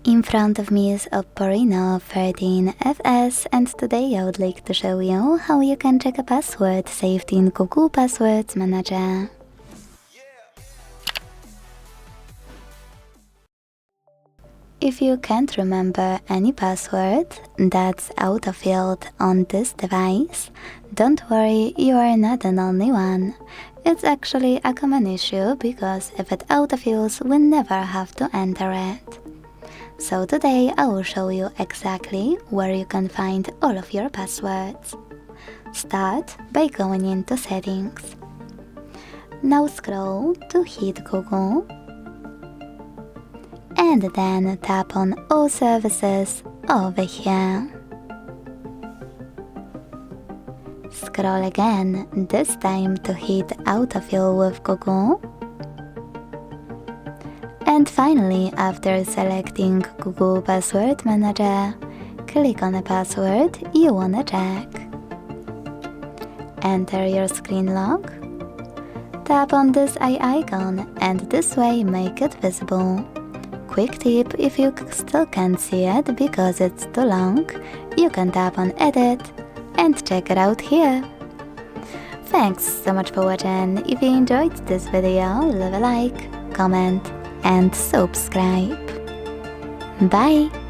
In front of me is OPPO Reno 13FS, and today I would like to show you how you can check a password saved in Google Passwords Manager. If you can't remember any password that's autofilled on this device, don't worry, you are not the only one. It's actually a common issue because if it autofills, we never have to enter it. So today I will show you exactly where you can find all of your passwords. Start by going into Settings. Now scroll to hit Google and then tap on All Services over here. Scroll again, this time to hit Autofill with Google. And finally, after selecting Google Password Manager, click on a password you wanna check. Enter your screen log. Tap on this eye icon and this way make it visible. Quick tip, if you still can't see it because it's too long, you can tap on Edit and check it out here. Thanks so much for watching. If you enjoyed this video, leave a like, comment and subscribe. Bye!